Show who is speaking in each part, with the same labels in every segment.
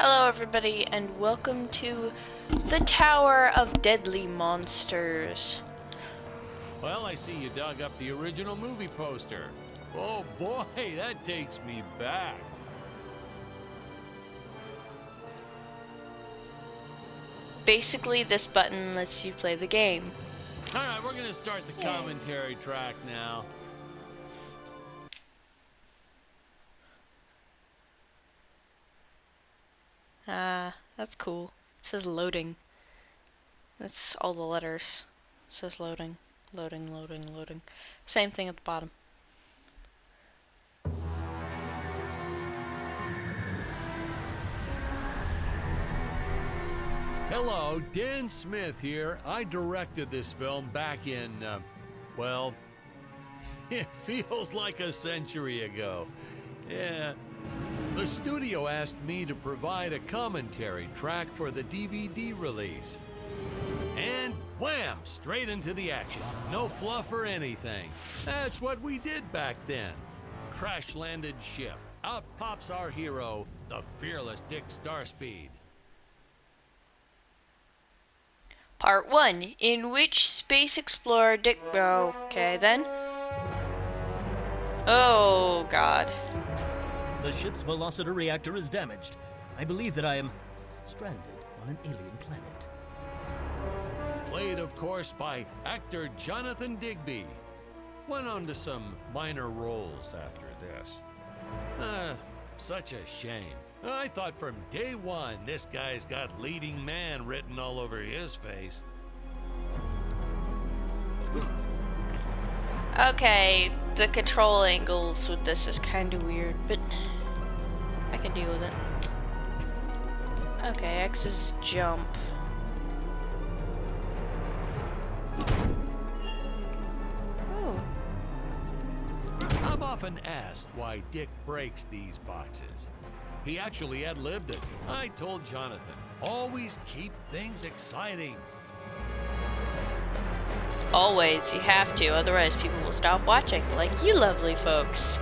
Speaker 1: Hello everybody and welcome to the Tower of Deadly Monsters.
Speaker 2: Well, I see you dug up the original movie poster. Oh boy, that takes me back.
Speaker 1: Basically, this button lets you play the game.
Speaker 2: Alright, we're gonna start the commentary track now.
Speaker 1: That's cool. It says loading. That's all the letters. It says loading, loading, loading, loading. Same thing at the bottom.
Speaker 2: Hello, Dan Smith here. I directed this film back in, well, it feels like a century ago. Yeah. The studio asked me to provide a commentary track for the DVD release. And wham! Straight into the action. No fluff or anything. That's what we did back then. Crash-landed ship. Out pops our hero, the fearless Dick Starspeed.
Speaker 1: Part 1, in which space explorer Dick... Okay, then. Oh, God.
Speaker 3: The ship's velociter reactor is damaged. I believe that I am stranded on an alien planet.
Speaker 2: Played, of course, by actor Jonathan Digby. Went on to some minor roles after this. Such a shame. I thought from day one this guy's got leading man written all over his face.
Speaker 1: Okay, the control angles with this is kind of weird, but I can deal with it. Okay, X is jump. Ooh.
Speaker 2: I'm often asked why Dick breaks these boxes. He actually ad-libbed it. I told Jonathan, always keep things exciting.
Speaker 1: Always, you have to, otherwise people will stop watching, like you lovely folks.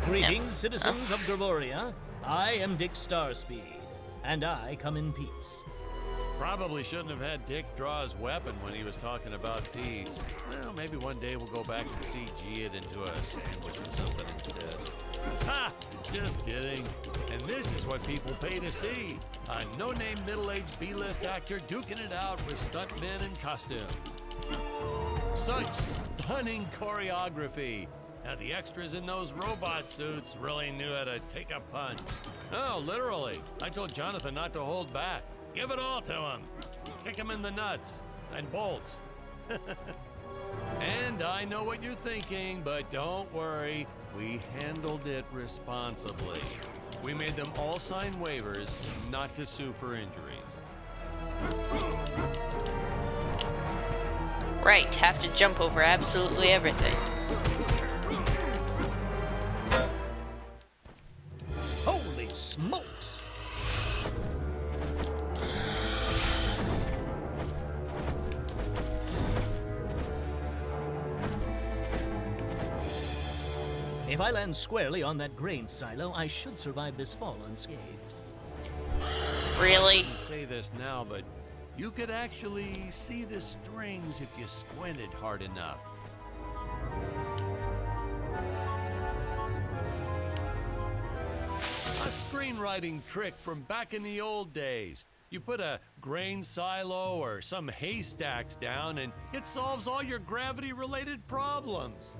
Speaker 3: Greetings, citizens of Gravoria. I am Dick Starspeed, and I come in peace.
Speaker 2: Probably shouldn't have had Dick draw his weapon when he was talking about peas. Well, maybe one day we'll go back and CG it into a sandwich or something instead. Ha! Just kidding. And this is what people pay to see. A no-name middle-aged B-list actor duking it out with stuntmen and costumes. Such stunning choreography. Now the extras in those robot suits really knew how to take a punch. Oh, literally. I told Jonathan not to hold back. Give it all to him. Kick him in the nuts and bolts. And I know what you're thinking, but don't worry. We handled it responsibly. We made them all sign waivers not to sue for injuries.
Speaker 1: Right, have to jump over absolutely everything.
Speaker 3: Holy smokes! If I land squarely on that grain silo, I should survive this fall unscathed.
Speaker 1: Really?
Speaker 2: I shouldn't say this now, but you could actually see the strings if you squinted hard enough. A screenwriting trick from back in the old days. You put a grain silo or some haystacks down and it solves all your gravity-related problems.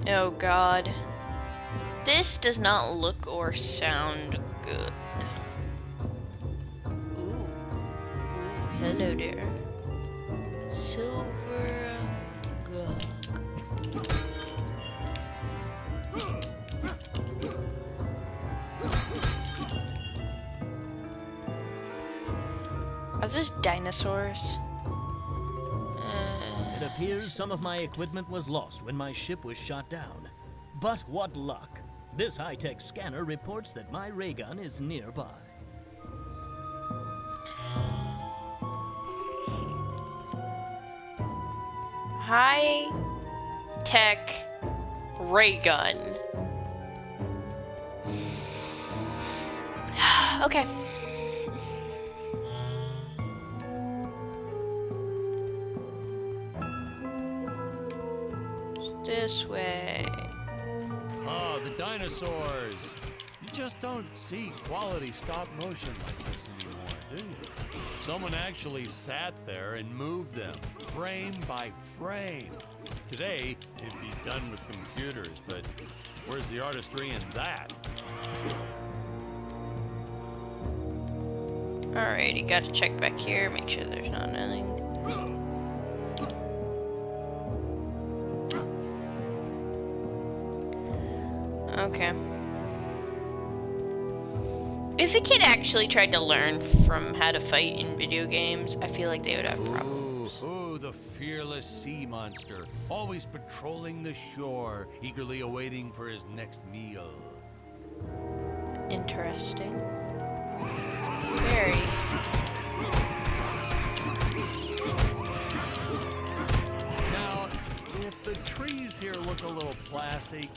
Speaker 1: Oh God. This does not look or sound good. Ooh. Hello there. Silver Gug. Are those dinosaurs?
Speaker 3: It appears some of my equipment was lost when my ship was shot down. But what luck! This high-tech scanner reports that my ray gun is nearby.
Speaker 1: High-tech ray gun. Okay. This way.
Speaker 2: Oh, the dinosaurs! You just don't see quality stop motion like this anymore, do you? Someone actually sat there and moved them, frame by frame. Today, it'd be done with computers, but where's the artistry in that?
Speaker 1: Alrighty, gotta check back here, make sure there's not anything. Okay. If a kid actually tried to learn from how to fight in video games, I feel like they would have problems.
Speaker 2: Ooh, the fearless sea monster, always patrolling the shore, eagerly awaiting for his next meal.
Speaker 1: Interesting. Very.
Speaker 2: Now, if the trees here look a little plastic,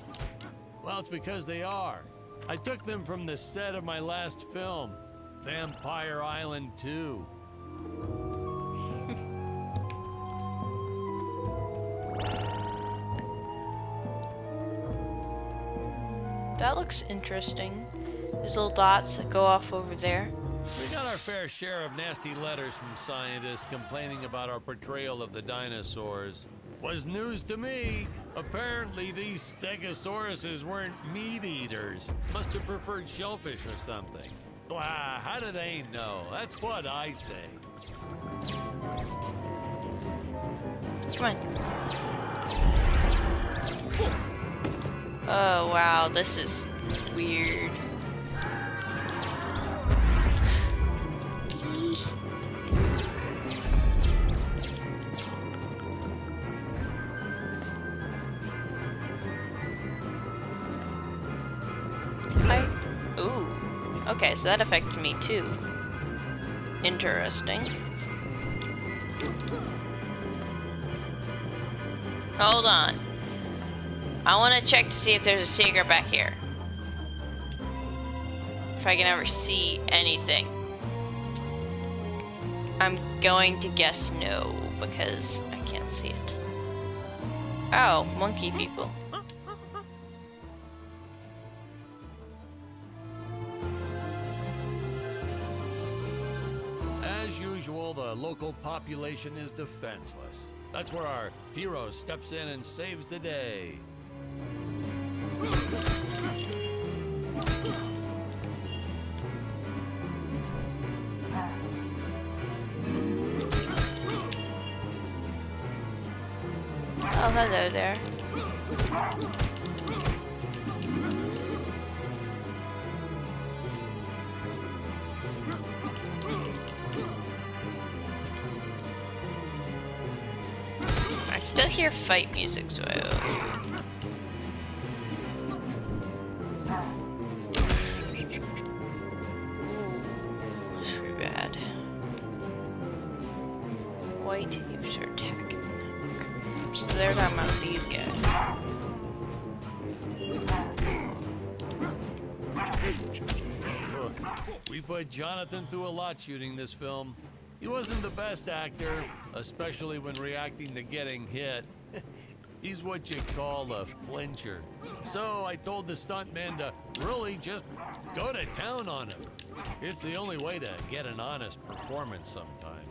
Speaker 2: well, it's because they are. I took them from the set of my last film, Vampire Island 2.
Speaker 1: That looks interesting. There's little dots that go off over there.
Speaker 2: We got our fair share of nasty letters from scientists complaining about our portrayal of the dinosaurs. Was news to me. Apparently these stegosauruses weren't meat eaters. Must have preferred shellfish or something. Wow, how do they know? That's what I say.
Speaker 1: Come on. Oh wow, this is weird. Ooh. Okay, so that affects me too. Interesting. Hold on. I want to check to see if there's a secret back here. If I can ever see anything. I'm going to guess no, because I can't see it. Oh, monkey people.
Speaker 2: As usual, the local population is defenseless. That's where our hero steps in and saves the day.
Speaker 1: Oh, hello there. I still hear fight music, so ooh, that's pretty bad. White heaps are attacking. So they're talking about these guys.
Speaker 2: We put Jonathan through a lot shooting this film. He wasn't the best actor, especially when reacting to getting hit. He's what you call a flincher. So I told the stuntman to really just go to town on him. It's the only way to get an honest performance sometimes.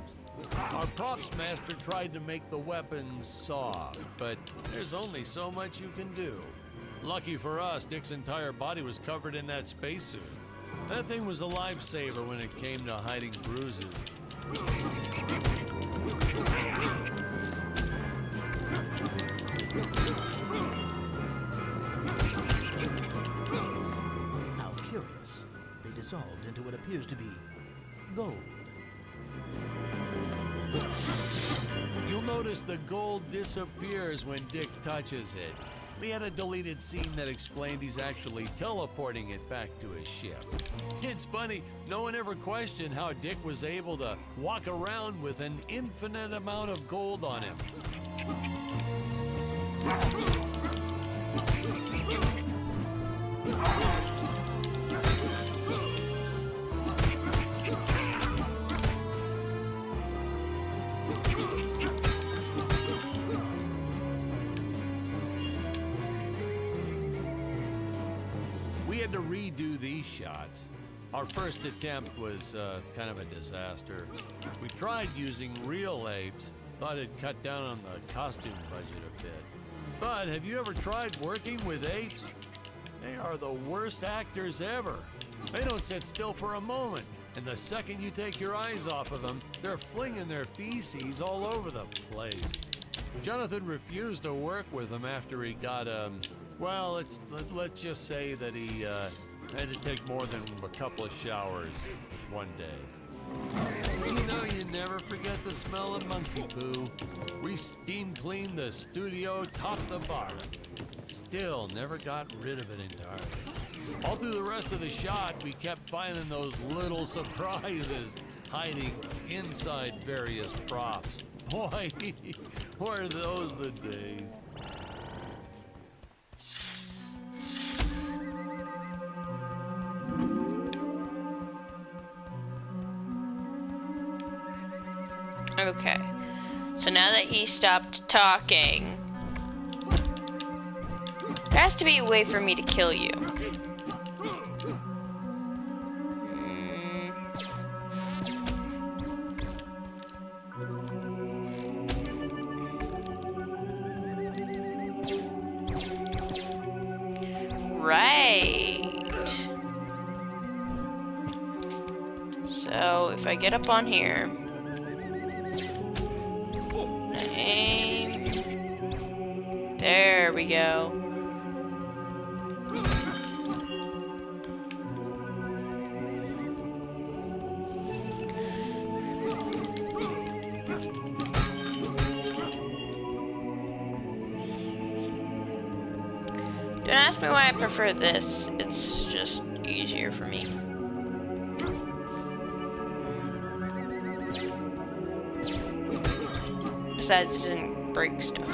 Speaker 2: Our props master tried to make the weapons soft, but there's only so much you can do. Lucky for us, Dick's entire body was covered in that spacesuit. That thing was a lifesaver when it came to hiding bruises.
Speaker 3: How curious. They dissolved into what appears to be gold.
Speaker 2: You'll notice the gold disappears when Dick touches it. We had a deleted scene that explained he's actually teleporting it back to his ship. It's funny, no one ever questioned how Dick was able to walk around with an infinite amount of gold on him. had to redo these shots. Our first attempt was kind of a disaster. We tried using real apes, thought it'd cut down on the costume budget a bit. But have you ever tried working with apes? They are the worst actors ever. They don't sit still for a moment, and the second you take your eyes off of them, they're flinging their feces all over the place. Jonathan refused to work with them after he got, well, let's just say that he had to take more than a couple of showers one day. You know, you never forget the smell of monkey poo. We steam cleaned the studio top to bottom. Still never got rid of it entirely. All through the rest of the shot, we kept finding those little surprises hiding inside various props. Boy, were those the days.
Speaker 1: Okay. So now that he stopped talking, there has to be a way for me to kill you. Right. So if I get up on here, aim. There we go. Don't ask me why I prefer this. It's just easier for me. Besides, it didn't break stuff.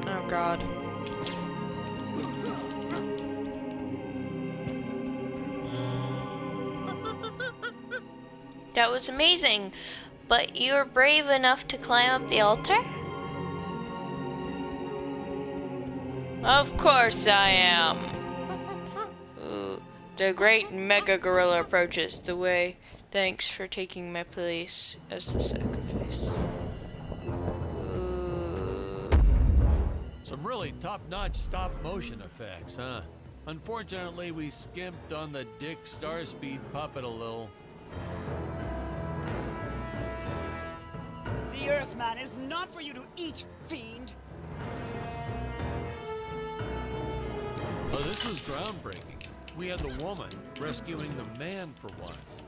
Speaker 1: Oh God. That was amazing, but you were brave enough to climb up the altar? Of course I am. Ooh, the great mega gorilla approaches the way. Thanks for taking my place as the sacrifice. Ooh.
Speaker 2: Some really top-notch stop-motion effects, huh? Unfortunately, we skimped on the Dick Starspeed puppet a little.
Speaker 4: The Earthman is not for you to eat, fiend!
Speaker 2: Oh, this was groundbreaking. We had the woman rescuing the man for once.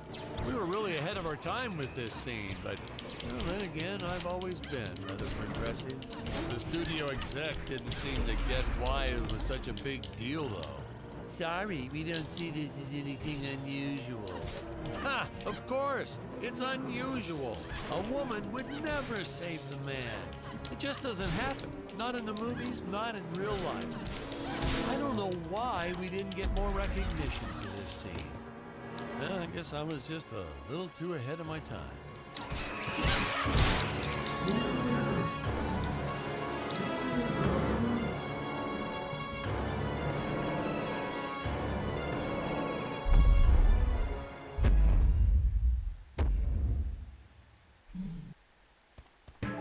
Speaker 2: We were really ahead of our time with this scene, but well, then again, I've always been rather progressive. The studio exec didn't seem to get why it was such a big deal, though. Sorry, we don't see this as anything unusual. Ha! Of course! It's unusual. A woman would never save the man. It just doesn't happen. Not in the movies, not in real life. I don't know why we didn't get more recognition for this scene. Well, I guess I was just a little too ahead of my time.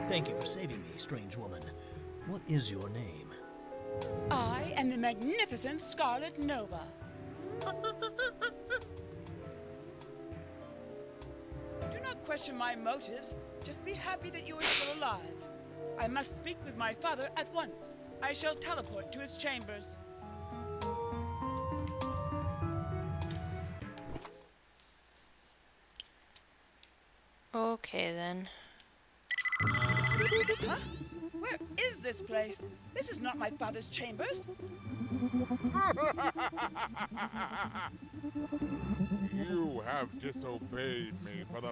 Speaker 3: Thank you for saving me, strange woman. What is your name?
Speaker 4: I am the magnificent Scarlet Nova. Do not question my motives. Just be happy that you are still alive. I must speak with my father at once. I shall teleport to his chambers.
Speaker 1: Okay then.
Speaker 4: Huh? Where is this place? This is not my father's chambers.
Speaker 5: You have disobeyed me for the